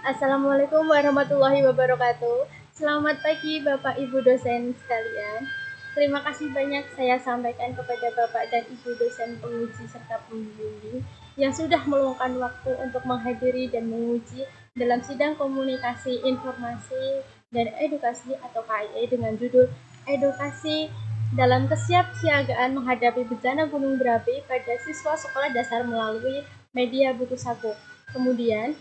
Assalamualaikum warahmatullahi wabarakatuh. Selamat pagi Bapak Ibu dosen sekalian. Terima kasih banyak saya sampaikan kepada Bapak dan Ibu dosen penguji serta pembimbing yang sudah meluangkan waktu untuk menghadiri dan menguji dalam sidang komunikasi, informasi, dan edukasi atau KIE dengan judul Edukasi dalam Kesiapsiagaan Menghadapi Bencana Gunung Berapi pada siswa sekolah dasar melalui media buku saku. Kemudian,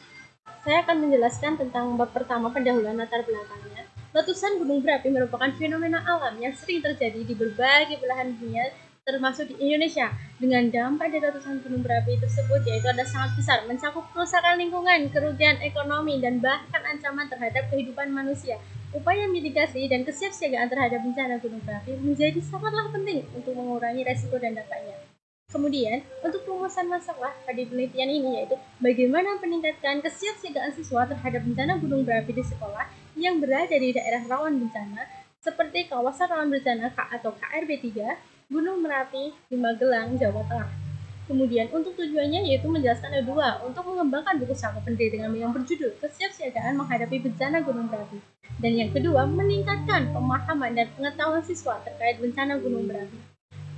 saya akan menjelaskan tentang bab pertama pendahuluan latar belakangnya. Letusan gunung berapi merupakan fenomena alam yang sering terjadi di berbagai belahan dunia, termasuk di Indonesia. Dengan dampak dari letusan gunung berapi tersebut yaitu ada sangat besar, mencakup kerusakan lingkungan, kerugian ekonomi, dan bahkan ancaman terhadap kehidupan manusia. Upaya mitigasi dan kesiapsiagaan terhadap bencana gunung berapi menjadi sangatlah penting untuk mengurangi resiko dan dampaknya. Kemudian, untuk perumusan masalah pada penelitian ini yaitu bagaimana meningkatkan kesiapsiagaan siswa terhadap bencana gunung berapi di sekolah yang berada di daerah rawan bencana seperti kawasan rawan bencana atau KRB3, Gunung Merapi di Magelang, Jawa Tengah. Kemudian untuk tujuannya yaitu menjelaskan ada dua, untuk mengembangkan buku saku pendidikan yang berjudul Kesiapsiagaan Menghadapi Bencana Gunung Berapi. Dan yang kedua, meningkatkan pemahaman dan pengetahuan siswa terkait bencana gunung berapi.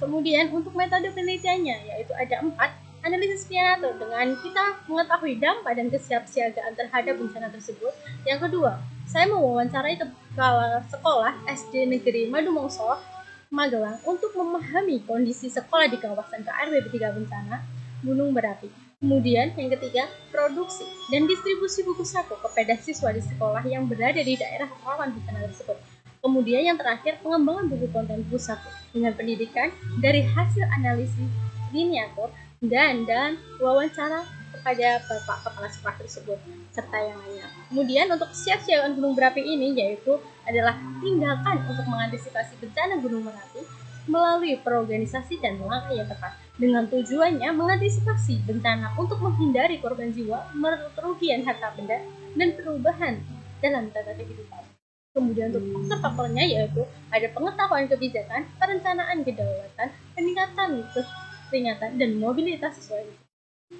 Kemudian untuk metode penelitiannya yaitu ada 4, analisis skenario dengan kita mengetahui dampak dan kesiapsiagaan terhadap bencana tersebut. Yang kedua, saya mewawancarai kepala sekolah SD Negeri Madumongso, Magelang untuk memahami kondisi sekolah di kawasan KRW 3 bencana Gunung Berapi. Kemudian yang ketiga, produksi dan distribusi buku saku kepada siswa di sekolah yang berada di daerah rawan bencana tersebut. Kemudian yang terakhir, pengembangan buku konten buku saku dengan pendidikan dari hasil analisis liniatur dan wawancara kepada Bapak Kepala Sekolah tersebut serta yang lainnya. Kemudian untuk kesiapsiagaan gunung berapi ini yaitu adalah tindakan untuk mengantisipasi bencana gunung berapi melalui perorganisasi dan langkah yang tepat dengan tujuannya mengantisipasi bencana untuk menghindari korban jiwa, kerugian harta benda, dan perubahan dalam tata kehidupan. Kemudian untuk faktor-faktornya yaitu ada pengetahuan kebijakan, perencanaan kedaulatan, peningkatan peringatan, dan mobilitas sesuai.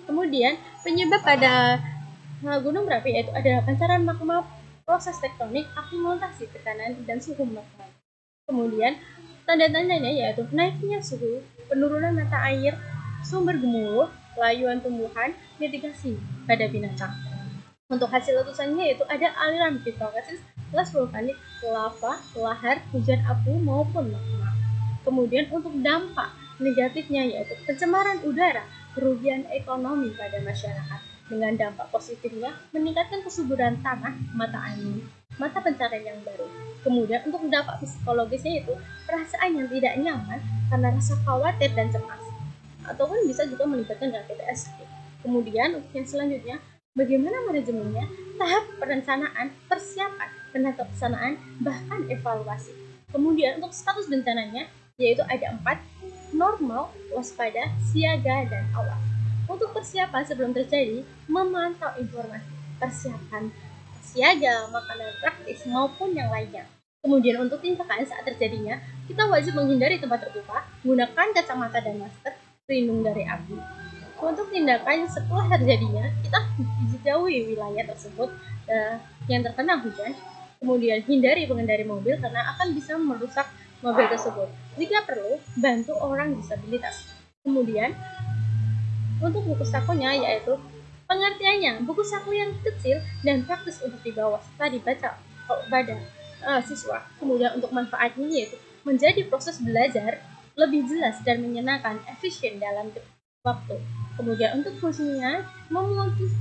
Kemudian penyebab pada gunung berapi yaitu ada pancaran magma, proses tektonik, akumulasi tekanan, dan suhu magma. Kemudian tanda-tandanya yaitu naiknya suhu, penurunan mata air, sumber gemuruh, layuan tumbuhan, mitigasi pada binatang. Untuk hasil letusannya yaitu ada aliran pitogenesis, las vulkanik, lava, lahar, hujan abu maupun magma. Kemudian untuk dampak negatifnya yaitu pencemaran udara, kerugian ekonomi pada masyarakat. Dengan dampak positifnya meningkatkan kesuburan tanah, mata angin, mata pencarian yang baru. Kemudian untuk dampak psikologisnya yaitu perasaan yang tidak nyaman karena rasa khawatir dan cemas. Ataupun bisa juga melibatkan dengan PTSD. Kemudian untuk yang selanjutnya, bagaimana manajemennya, tahap perencanaan, persiapan, penata pelaksanaan, bahkan evaluasi. Kemudian untuk status bencananya, yaitu ada 4, normal, waspada, siaga, dan awas. Untuk persiapan sebelum terjadi, memantau informasi, persiapan siaga, makanan praktis, maupun yang lainnya. Kemudian untuk tindakan saat terjadinya, kita wajib menghindari tempat terbuka, gunakan kacamata dan masker, pelindung dari api. Untuk tindakan setelah terjadinya, kita jauhi wilayah tersebut yang terkena hujan. Kemudian hindari pengendari mobil karena akan bisa merusak mobil tersebut. Jika perlu, bantu orang disabilitas. Kemudian untuk buku sakunya yaitu pengertiannya, buku saku yang kecil dan praktis untuk dibawa serta dibaca pada siswa. Kemudian untuk manfaatnya yaitu menjadi proses belajar lebih jelas dan menyenangkan, efisien dalam waktu. Kemudian untuk fungsinya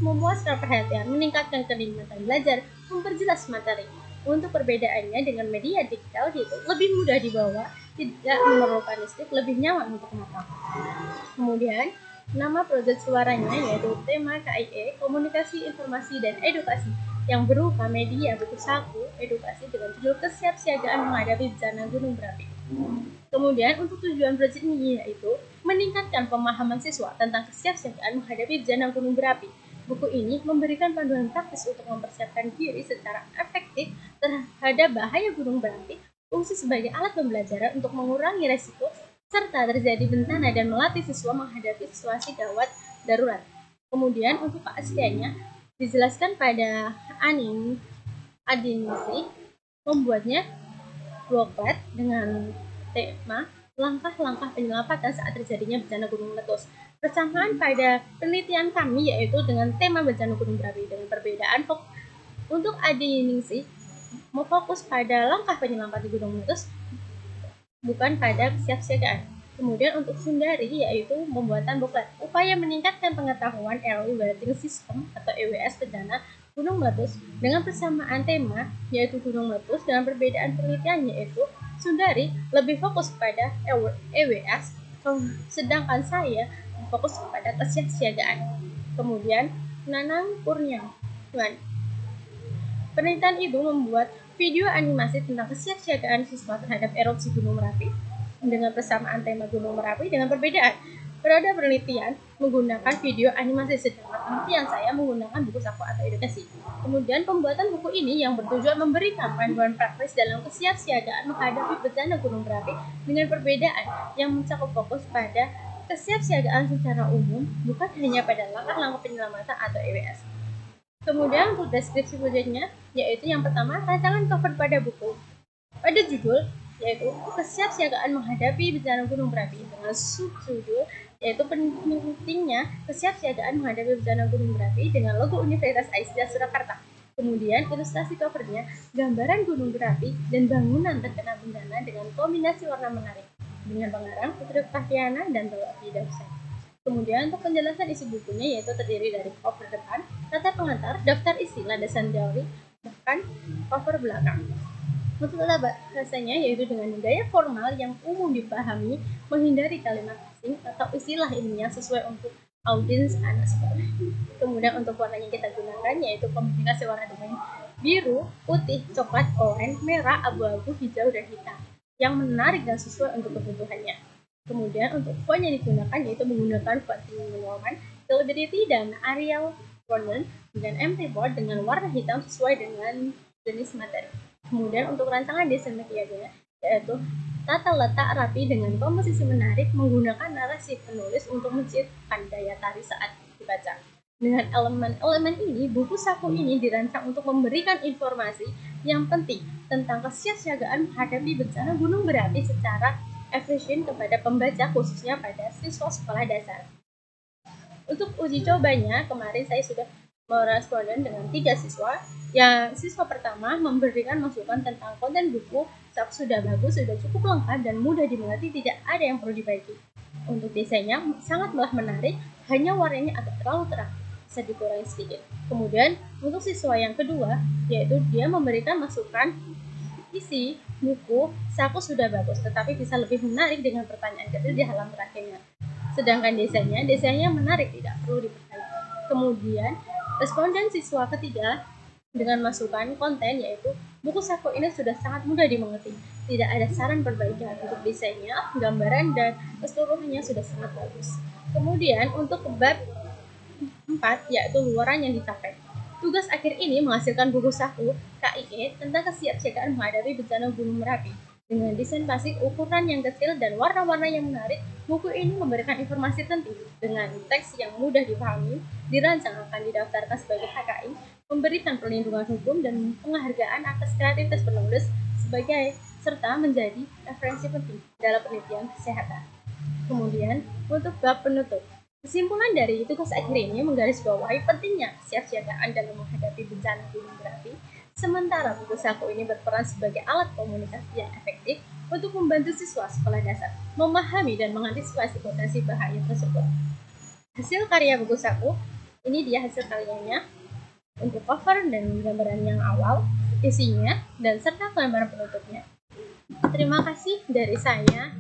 memuaskan perhatian, meningkatkan kenikmatan belajar, memperjelas materi. Untuk perbedaannya dengan media digital yaitu lebih mudah dibawa, tidak memerlukan listrik, lebih nyaman untuk mata. Kemudian nama proyek suaranya yaitu tema KIE, Komunikasi, Informasi, dan Edukasi yang berupa media buku saku edukasi dengan judul Kesiapsiagaan Menghadapi Bencana Gunung Berapi. Kemudian untuk tujuan proyek ini yaitu meningkatkan pemahaman siswa tentang kesiapsiagaan menghadapi bencana gunung berapi. Buku ini memberikan panduan praktis untuk mempersiapkan diri secara efektif terhadap bahaya gunung berapi, fungsi sebagai alat pembelajaran untuk mengurangi resiko serta terjadi bencana dan melatih siswa menghadapi situasi gawat darurat. Kemudian untuk keasliannya, Dijelaskan pada Adinisi membuatnya booklet dengan tema langkah-langkah penyelamatan saat terjadinya bencana gunung meletus. Persamaan pada penelitian kami yaitu dengan tema bencana gunung berapi dengan perbedaan untuk Adinisi fokus pada langkah penyelamatan gunung meletus bukan pada kesiapsiagaan. Kemudian untuk Sundari yaitu pembuatan booklet upaya meningkatkan pengetahuan Early Warning System atau EWS bencana gunung meletus dengan persamaan tema yaitu gunung meletus dengan perbedaan penelitian yaitu Sundari lebih fokus pada EWS sedangkan saya fokus pada kesiapsiagaan. Kemudian Nanang Kurniawan, penelitian itu membuat video animasi tentang kesiapsiagaan siswa terhadap erupsi Gunung Merapi dengan persamaan tema Gunung Merapi dengan perbedaan. Pada penelitian menggunakan video animasi, sedangkan penelitian saya menggunakan buku saku atau edukasi. Kemudian pembuatan buku ini yang bertujuan memberikan panduan praktis dalam kesiapsiagaan menghadapi bencana gunung berapi dengan perbedaan yang mencakup fokus pada kesiapsiagaan secara umum, bukan hanya pada langkah-langkah penyelamatan atau EWS. Kemudian untuk deskripsi proyeknya, yaitu yang pertama rancangan cover pada buku. Pada judul yaitu kesiapsiagaan menghadapi bencana gunung berapi dengan subjudul yaitu pentingnya kesiapsiagaan menghadapi bencana gunung berapi dengan logo Universitas Aisyah Surakarta. Kemudian ilustrasi covernya gambaran gunung berapi dan bangunan terkena bencana dengan kombinasi warna menarik dengan pengarang Putri Kahiyana dan Telapi Darsan. Kemudian untuk penjelasan isi bukunya yaitu terdiri dari cover depan, latar pengantar, daftar isi, landasan teori, bahkan cover belakang. Untuk tata bahasanya yaitu dengan gaya formal yang umum dipahami, menghindari kalimat asing atau istilah ilmiah sesuai untuk audiens anak sekolah. Kemudian untuk warna yang kita gunakan yaitu kombinasi warna dengan biru, putih, coklat, oranye, merah, abu-abu, hijau, dan hitam yang menarik dan sesuai untuk kebutuhannya. Kemudian untuk font yang digunakan yaitu menggunakan font New Roman, Calligraphy, dan Arial font dengan empty board dengan warna hitam sesuai dengan jenis materi. Kemudian untuk rancangan desain medianya yaitu tata letak rapi dengan komposisi menarik menggunakan narasi penulis untuk menciptakan daya tarik saat dibaca. Dengan elemen-elemen ini, buku saku ini dirancang untuk memberikan informasi yang penting tentang kesiapsiagaan menghadapi bencana gunung berapi secara efisien kepada pembaca khususnya pada siswa sekolah dasar. Untuk uji cobanya, kemarin saya sudah meresponden dengan 3 siswa. Yang siswa pertama memberikan masukan tentang konten buku, sudah bagus, sudah cukup lengkap dan mudah dimengerti, tidak ada yang perlu dibaiki. Untuk desainnya sangatlah menarik, hanya warnanya agak terlalu terang, bisa dikurangi sedikit. Kemudian untuk siswa yang kedua, yaitu dia memberikan masukan isi buku saku sudah bagus, tetapi bisa lebih menarik dengan pertanyaan kecil di halaman terakhirnya. Sedangkan desainnya menarik, tidak perlu dipertanyakan. Kemudian responden siswa ketiga dengan masukan konten yaitu buku saku ini sudah sangat mudah dimengerti, tidak ada saran perbaikan untuk desainnya, gambaran dan keseluruhannya sudah sangat bagus. Kemudian untuk bab 4 yaitu luaran yang dicapai. Tugas akhir ini menghasilkan buku saku KIE tentang kesiapsiagaan menghadapi bencana gunung Merapi. Dengan desain klasik, ukuran yang kecil, dan warna-warna yang menarik, buku ini memberikan informasi penting dengan teks yang mudah dipahami, dirancang akan didaftarkan sebagai HKI, memberikan perlindungan hukum dan penghargaan atas kreativitas penulis sebagai serta menjadi referensi penting dalam penelitian kesehatan. Kemudian, untuk bab penutup, kesimpulan dari tugas akhir ini menggarisbawahi pentingnya kesiapsiagaan dalam menghadapi bencana gunung berapi. Sementara buku saku ini berperan sebagai alat komunikasi yang efektif untuk membantu siswa sekolah dasar memahami dan mengantisipasi potensi bahaya tersebut. Hasil karya buku saku, ini dia hasil karyanya untuk cover dan gambaran yang awal, isinya, dan serta gambaran penutupnya. Terima kasih dari saya.